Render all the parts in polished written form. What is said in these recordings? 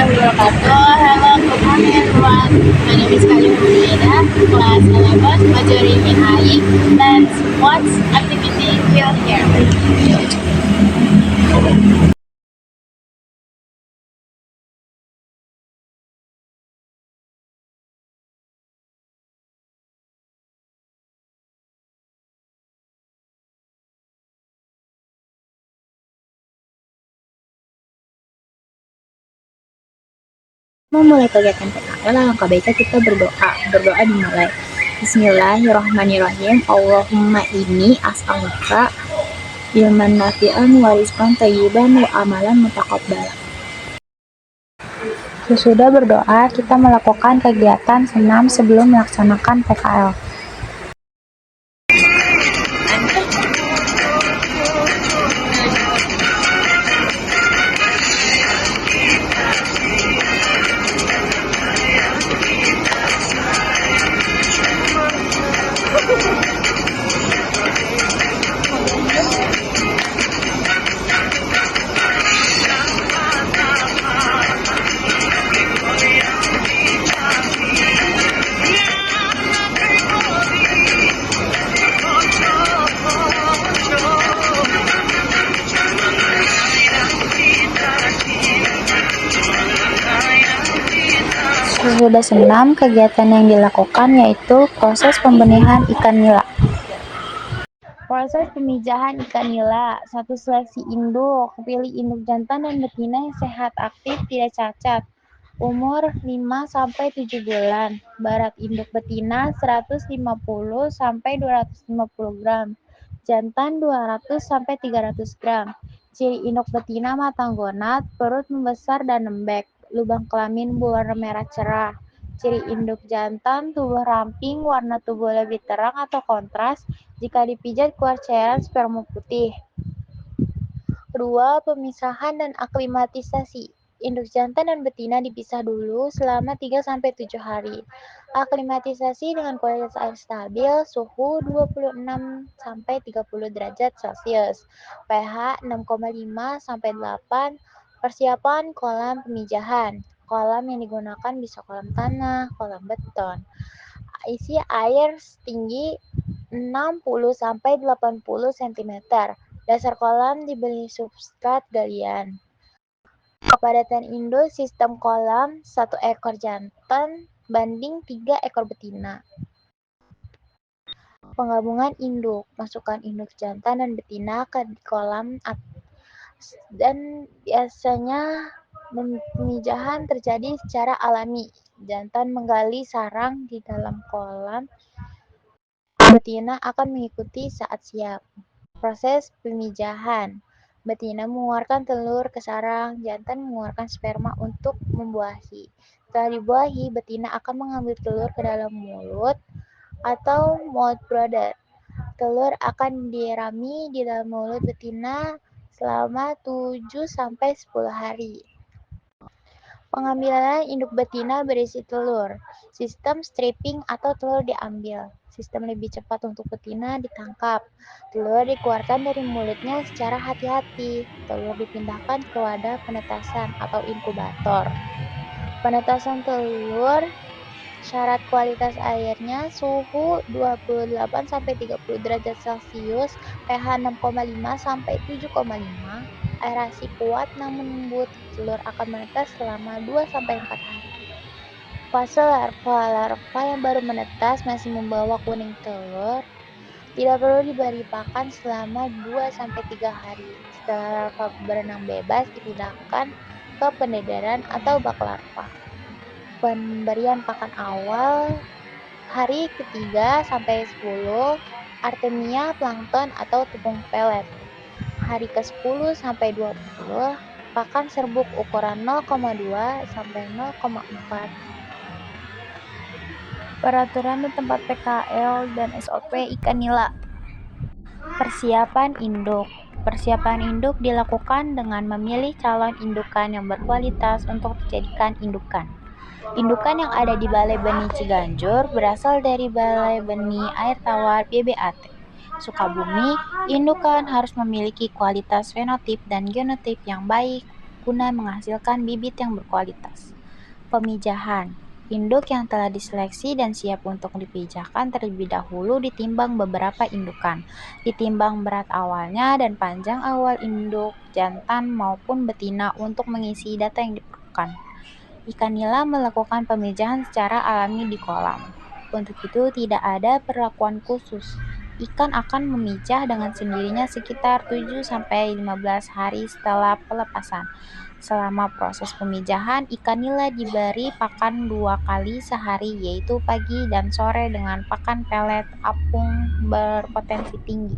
wabarakatuh. Hello, good morning everyone. My name is Kali Humaida, class 11, majoring in AI. Let's watch activity field here. Memulai kegiatan PKL, langkah baiknya kita berdoa. Berdoa dimulai. Bismillahirrahmanirrahim. Allahumma inni as'aluka ilman nafi'an wa rizqan thayyiban wa amalan mutaqabbalan. Sesudah berdoa, kita melakukan kegiatan senam sebelum melaksanakan PKL. Sesudah senam, kegiatan yang dilakukan yaitu proses pembenihan ikan nila. Proses pemijahan ikan nila. 1. Seleksi induk. Pilih induk jantan dan betina yang sehat, aktif, tidak cacat. Umur 5-7 bulan. Berat induk betina 150-250 gram. Jantan 200-300 gram. Ciri induk betina matang gonat, perut membesar dan lembek. Lubang kelamin berwarna merah cerah. Ciri induk jantan, tubuh ramping, warna tubuh lebih terang atau kontras. Jika dipijat keluar cairan sperma putih. 2. Pemisahan dan aklimatisasi. Induk jantan dan betina dipisah dulu selama 3-7 hari. Aklimatisasi dengan kualitas air stabil, suhu 26-30 derajat Celcius, pH 6,5-8. Persiapan kolam pemijahan. Kolam yang digunakan bisa kolam tanah, kolam beton. Isi air setinggi 60-80 cm. Dasar kolam diberi substrat galian. Kepadatan induk sistem kolam 1 ekor jantan banding 3 ekor betina. Penggabungan induk. Masukkan induk jantan dan betina ke kolam dan biasanya pemijahan terjadi secara alami. Jantan menggali sarang di dalam kolam. Betina akan mengikuti saat siap. Proses pemijahan. Betina mengeluarkan telur ke sarang, jantan mengeluarkan sperma untuk membuahi. Setelah dibuahi, betina akan mengambil telur ke dalam mulut atau mouth brother. Telur akan dirami di dalam mulut betina selama 7-10 hari. Pengambilan induk betina berisi telur. Sistem stripping atau telur diambil. Sistem lebih cepat untuk betina ditangkap. Telur dikeluarkan dari mulutnya secara hati-hati. Telur dipindahkan ke wadah penetasan atau inkubator. Penetasan telur, syarat kualitas airnya suhu 28-30 derajat Celcius, pH 6,5-7,5. Aerasi kuat namun lembut. Telur akan menetas selama 2-4 hari. Fase larva. Larva yang baru menetas masih membawa kuning telur. Tidak perlu diberi pakan selama 2-3 hari. Setelah larva berenang bebas, dipindahkan ke pendedaran atau bak larva. Pemberian pakan awal hari ke-3-10 Artemia plankton atau tepung pelet. Hari ke-10-20 pakan serbuk ukuran 0,2-0,4. Peraturan di tempat PKL dan SOP ikan nila. Persiapan induk. Persiapan induk dilakukan dengan memilih calon indukan yang berkualitas untuk dijadikan indukan. Indukan yang ada di Balai Benih Ciganjur berasal dari Balai Benih Air Tawar BBAT Sukabumi. Indukan harus memiliki kualitas fenotip dan genotip yang baik, guna menghasilkan bibit yang berkualitas. Pemijahan. Induk yang telah diseleksi dan siap untuk dipijahkan terlebih dahulu ditimbang beberapa indukan, ditimbang berat awalnya dan panjang awal induk jantan maupun betina untuk mengisi data yang diperlukan. Ikan nila melakukan pemijahan secara alami di kolam. Untuk itu tidak ada perlakuan khusus. Ikan akan memijah dengan sendirinya sekitar 7-15 hari setelah pelepasan. Selama proses pemijahan, ikan nila diberi pakan 2 kali sehari yaitu pagi dan sore dengan pakan pelet apung berpotensi tinggi.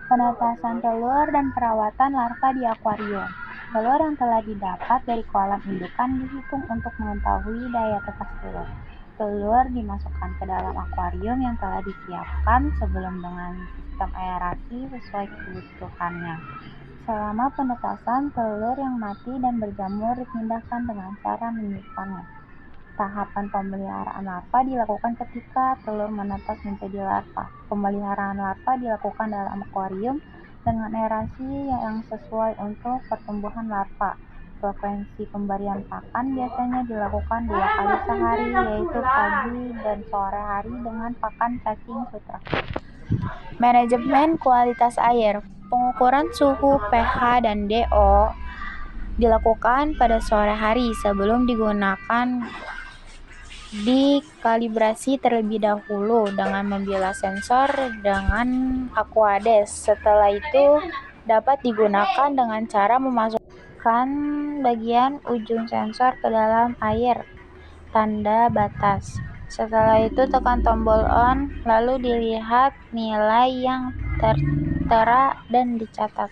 Penetasan telur dan perawatan larva di akuarium. Telur yang telah didapat dari kolam indukan dihitung untuk mengetahui daya tetas telur. Telur dimasukkan ke dalam akuarium yang telah disiapkan sebelum dengan sistem aerasi sesuai kebutuhannya. Selama penetasan, telur yang mati dan berjamur dipindahkan dengan cara menyimpannya. Tahapan pemeliharaan larva dilakukan ketika telur menetas menjadi larva. Pemeliharaan larva dilakukan dalam akuarium dengan aerasi yang sesuai untuk pertumbuhan larva. Frekuensi pemberian pakan biasanya dilakukan 2 kali sehari, yaitu pagi dan sore hari dengan pakan cacing sutra. Manajemen kualitas air. Pengukuran suhu, pH, dan DO dilakukan pada sore hari sebelum digunakan. Dikalibrasi terlebih dahulu dengan membilas sensor dengan Aquades. Setelah itu dapat digunakan dengan cara memasukkan bagian ujung sensor ke dalam air tanda batas. Setelah itu tekan tombol on, lalu dilihat nilai yang tertera dan dicatat.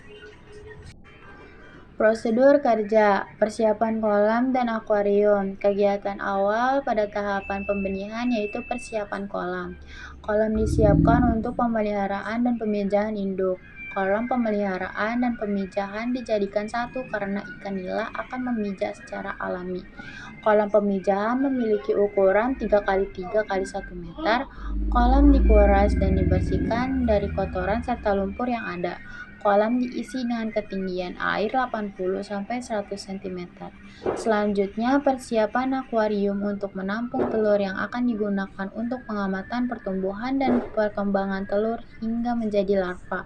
Prosedur kerja, persiapan kolam dan akuarium. Kegiatan awal pada tahapan pembenihan yaitu persiapan kolam. Kolam disiapkan untuk pemeliharaan dan pemijahan induk. Kolam pemeliharaan dan pemijahan dijadikan satu karena ikan nila akan memijah secara alami. Kolam pemijahan memiliki ukuran 3x3 x 1 meter. Kolam dikuras dan dibersihkan dari kotoran serta lumpur yang ada. Kolam diisi dengan ketinggian air 80-100 cm. Selanjutnya, persiapan akuarium untuk menampung telur yang akan digunakan untuk pengamatan pertumbuhan dan perkembangan telur hingga menjadi larva.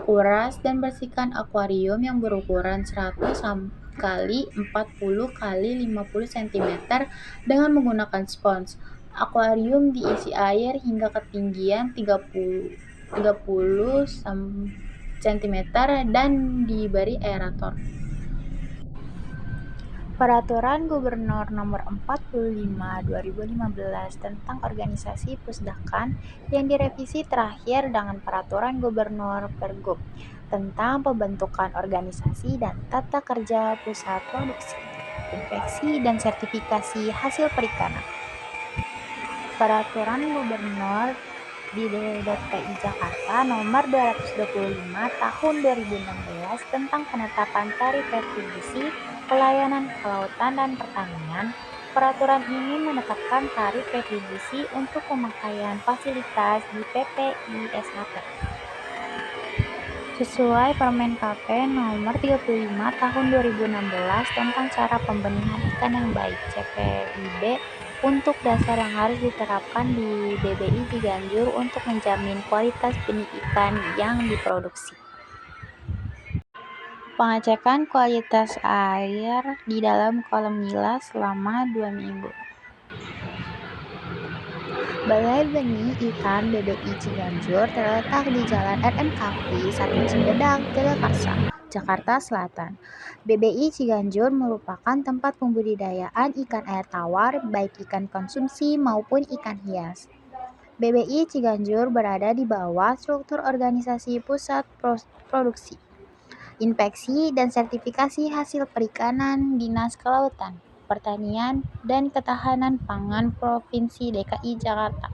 Kuras dan bersihkan akuarium yang berukuran 100 x 40 x 50 cm dengan menggunakan spons. Akuarium diisi air hingga ketinggian 30 cm dan diberi aerator. Peraturan Gubernur Nomor 45/2015 tentang organisasi Pusdakan yang direvisi terakhir dengan Peraturan Gubernur Pergub tentang pembentukan organisasi dan tata kerja pusat produksi, inspeksi dan sertifikasi hasil perikanan. Peraturan Gubernur DKI Jakarta Nomor 225 Tahun 2016 tentang penetapan tarif retribusi pelayanan kelautan dan pertanian. Peraturan ini menetapkan tarif retribusi untuk pemakaian fasilitas di PPISHP sesuai Permen KP Nomor 35 Tahun 2016 tentang cara pembenihan ikan yang baik CPIB untuk dasar yang harus diterapkan di BBI Ciganjur untuk menjamin kualitas benih ikan yang diproduksi. Pengecekan kualitas air di dalam kolam nila selama 2 minggu. Balai Benih Ikan BBI Ciganjur terletak di Jalan RN Kapri 1 Cipedang, Jagakarsa, Jakarta Selatan. BBI Ciganjur merupakan tempat pembudidayaan ikan air tawar, baik ikan konsumsi maupun ikan hias. BBI Ciganjur berada di bawah struktur organisasi pusat produksi, inspeksi dan sertifikasi hasil perikanan Dinas Kelautan, Pertanian, dan Ketahanan Pangan Provinsi DKI Jakarta.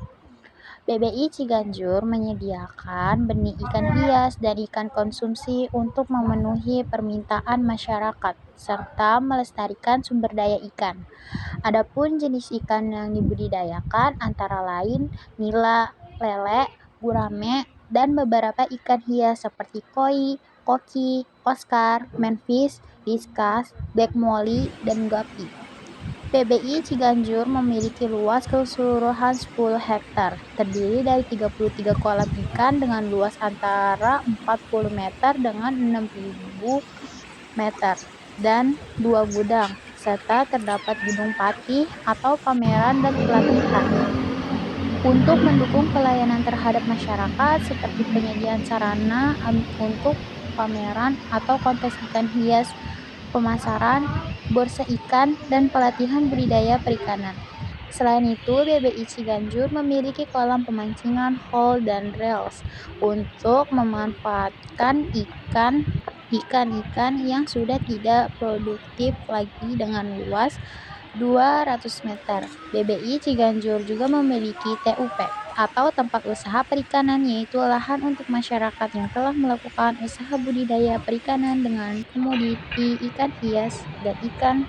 BBI Ciganjur menyediakan benih ikan hias dan ikan konsumsi untuk memenuhi permintaan masyarakat serta melestarikan sumber daya ikan. Adapun jenis ikan yang dibudidayakan antara lain nila, lele, gurame, dan beberapa ikan hias seperti koi, koki, oscar, manfish, Diskas, Black Molly, dan Guppy. PBI Ciganjur memiliki luas keseluruhan 10 hektar, terdiri dari 33 kolam ikan dengan luas antara 40 meter dengan 6.000 meter, dan 2 gudang, serta terdapat gedung patih atau pameran dan pelatihan. Untuk mendukung pelayanan terhadap masyarakat seperti penyediaan sarana untuk pameran atau kontes ikan hias, pemasaran, bursa ikan, dan pelatihan budidaya perikanan. Selain itu, BBI Ciganjur memiliki kolam pemancingan hall dan reels untuk memanfaatkan ikan-ikan yang sudah tidak produktif lagi dengan luas 200 meter. BBI Ciganjur juga memiliki TUP atau tempat usaha perikanan, yaitu lahan untuk masyarakat yang telah melakukan usaha budidaya perikanan dengan komoditi ikan hias dan ikan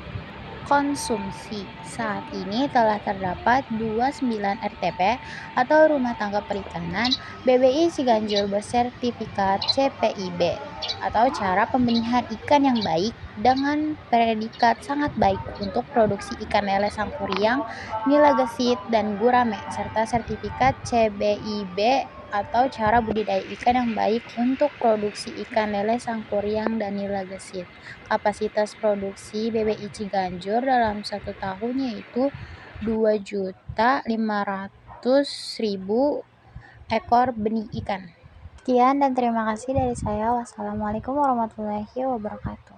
konsumsi. Saat ini telah terdapat 29 RTP atau Rumah Tangga Perikanan. BBI Ciganjur bersertifikat CPIB atau cara pembenihan ikan yang baik dengan predikat sangat baik untuk produksi ikan lele sangkuriang, nila gesit, dan gurame, serta sertifikat CBIB atau cara budidaya ikan yang baik untuk produksi ikan lele sangkuriang dan nila gesit. Kapasitas produksi BBI Ciganjur dalam 1 tahun yaitu 2.500.000 ekor benih ikan. Sekian dan terima kasih dari saya. Wassalamualaikum warahmatullahi wabarakatuh.